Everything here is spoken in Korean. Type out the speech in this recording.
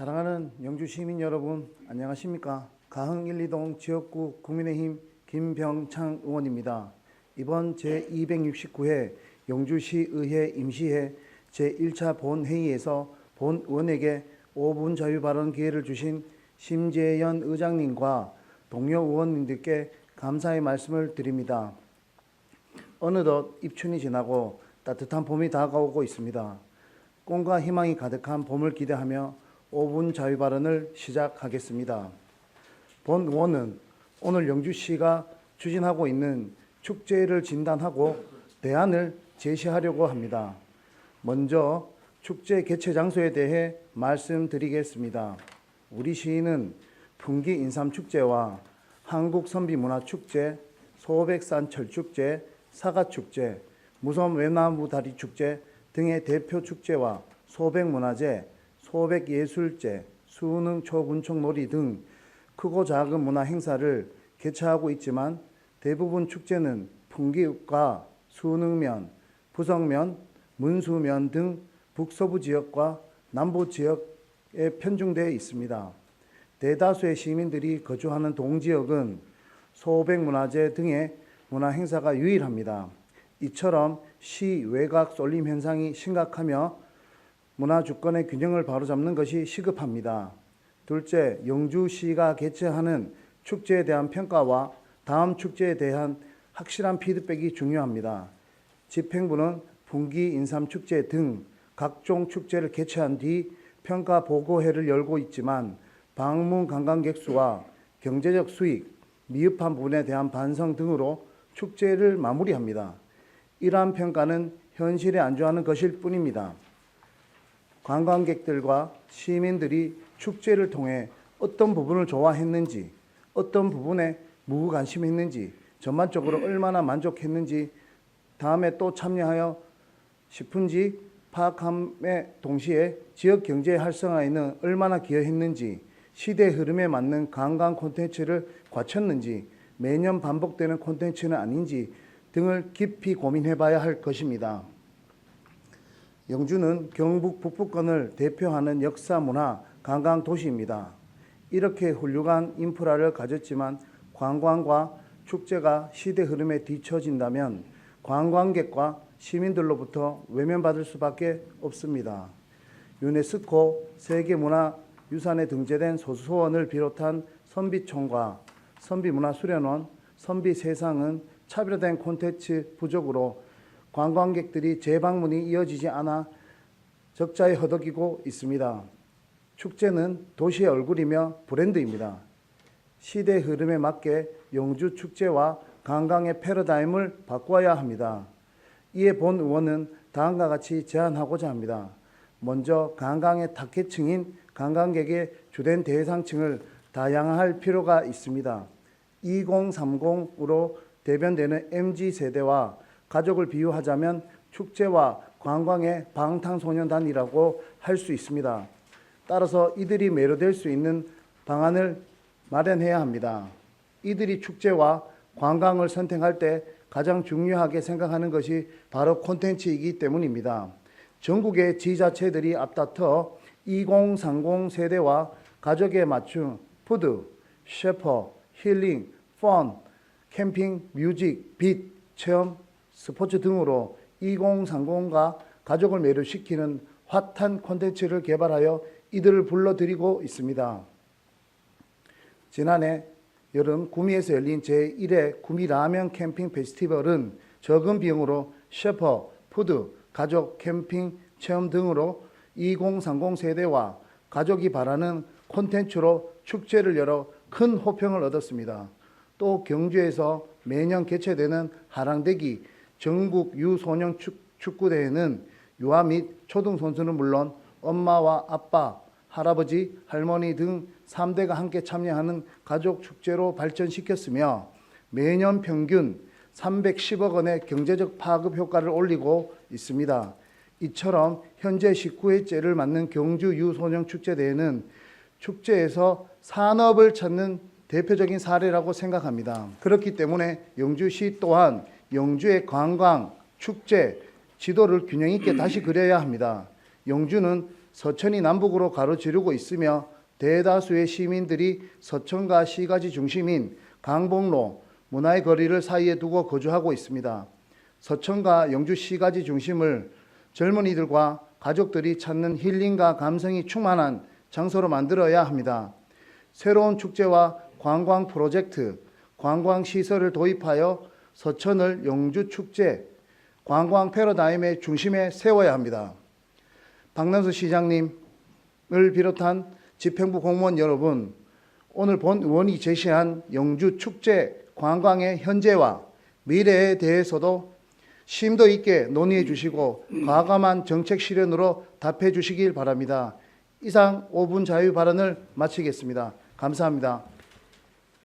사랑하는 영주 시민 여러분, 안녕하십니까? 가흥 1, 2동 지역구 국민의힘 김병창 의원입니다. 이번 제269회 영주시의회 임시회 제1차 본회의에서 본 의원에게 5분 자유 발언 기회를 주신 심재현 의장님과 동료 의원님들께 감사의 말씀을 드립니다. 어느덧 입춘이 지나고 따뜻한 봄이 다가오고 있습니다. 꿈과 희망이 가득한 봄을 기대하며 5분 자유 발언을 시작하겠습니다. 본 의원은 오늘 영주시가 추진하고 있는 축제를 진단하고 대안을 제시하려고 합니다. 먼저 축제 개최 장소에 대해 말씀드리겠습니다. 우리 시는 풍기 인삼축제와 한국선비문화축제, 소백산철축제, 사과축제, 무섬 외나무다리축제 등의 대표 축제와 소백문화제, 소백예술제, 수능초군총놀이 등 크고 작은 문화 행사를 개최하고 있지만 대부분 축제는 풍기읍과 수능면, 부성면, 문수면 등 북서부 지역과 남부 지역에 편중되어 있습니다. 대다수의 시민들이 거주하는 동지역은 소백문화제 등의 문화 행사가 유일합니다. 이처럼 시 외곽 쏠림 현상이 심각하며 문화 주권의 균형을 바로잡는 것이 시급합니다. 둘째, 영주시가 개최하는 축제에 대한 평가와 다음 축제에 대한 확실한 피드백이 중요합니다. 집행부는 풍기 인삼축제 등 각종 축제를 개최한 뒤 평가 보고회를 열고 있지만 방문 관광객 수와 경제적 수익, 미흡한 부분에 대한 반성 등으로 축제를 마무리합니다. 이러한 평가는 현실에 안주하는 것일 뿐입니다. 관광객들과 시민들이 축제를 통해 어떤 부분을 좋아했는지, 어떤 부분에 무관심했는지, 전반적으로 얼마나 만족했는지, 다음에 또 참여하여 싶은지 파악함에 동시에 지역 경제 활성화에는 얼마나 기여했는지, 시대 흐름에 맞는 관광 콘텐츠를 갖췄는지, 매년 반복되는 콘텐츠는 아닌지 등을 깊이 고민해봐야 할 것입니다. 영주는 경북 북부권을 대표하는 역사, 문화, 관광 도시입니다. 이렇게 훌륭한 인프라를 가졌지만 관광과 축제가 시대 흐름에 뒤처진다면 관광객과 시민들로부터 외면받을 수밖에 없습니다. 유네스코 세계문화유산에 등재된 소수원을 비롯한 선비촌과 선비문화수련원, 선비세상은 차별화된 콘텐츠 부족으로 관광객들이 재방문이 이어지지 않아 적자에 허덕이고 있습니다. 축제는 도시의 얼굴이며 브랜드입니다. 시대 흐름에 맞게 영주 축제와 관광의 패러다임을 바꿔야 합니다. 이에 본 의원은 다음과 같이 제안하고자 합니다. 먼저 관광의 타겟층인 관광객의 주된 대상층을 다양화할 필요가 있습니다. 2030으로 대변되는 MZ세대와 가족을 비유하자면 축제와 관광의 방탄소년단이라고 할 수 있습니다. 따라서 이들이 매료될 수 있는 방안을 마련해야 합니다. 이들이 축제와 관광을 선택할 때 가장 중요하게 생각하는 것이 바로 콘텐츠이기 때문입니다. 전국의 지자체들이 앞다퉈 2030 세대와 가족에 맞춘 푸드, 셰퍼, 힐링, 펀, 캠핑, 뮤직, 빛, 체험, 스포츠 등으로 2030과 가족을 매료시키는 핫한 콘텐츠를 개발하여 이들을 불러들이고 있습니다. 지난해 여름 구미에서 열린 제1회 구미 라면 캠핑 페스티벌은 적은 비용으로 셰퍼, 푸드, 가족, 캠핑, 체험 등으로 2030 세대와 가족이 바라는 콘텐츠로 축제를 열어 큰 호평을 얻었습니다. 또 경주에서 매년 개최되는 하랑대기 전국 유소년 축구대회는 유아 및 초등 선수는 물론 엄마와 아빠, 할아버지, 할머니 등 3대가 함께 참여하는 가족 축제로 발전시켰으며 매년 평균 310억 원의 경제적 파급 효과를 올리고 있습니다. 이처럼 현재 19회째를 맞는 경주 유소년 축제대회는 축제에서 산업을 찾는 대표적인 사례라고 생각합니다. 그렇기 때문에 영주시 또한 영주의 관광, 축제, 지도를 균형 있게 다시 그려야 합니다. 영주는 서천이 남북으로 가로지르고 있으며 대다수의 시민들이 서천과 시가지 중심인 강북로, 문화의 거리를 사이에 두고 거주하고 있습니다. 서천과 영주 시가지 중심을 젊은이들과 가족들이 찾는 힐링과 감성이 충만한 장소로 만들어야 합니다. 새로운 축제와 관광 프로젝트, 관광 시설을 도입하여 서천을 영주 축제, 관광 패러다임의 중심에 세워야 합니다. 박남수 시장님을 비롯한 집행부 공무원 여러분, 오늘 본 의원이 제시한 영주 축제 관광의 현재와 미래에 대해서도 심도 있게 논의해 주시고 과감한 정책 실현으로 답해 주시길 바랍니다. 이상 5분 자유 발언을 마치겠습니다. 감사합니다.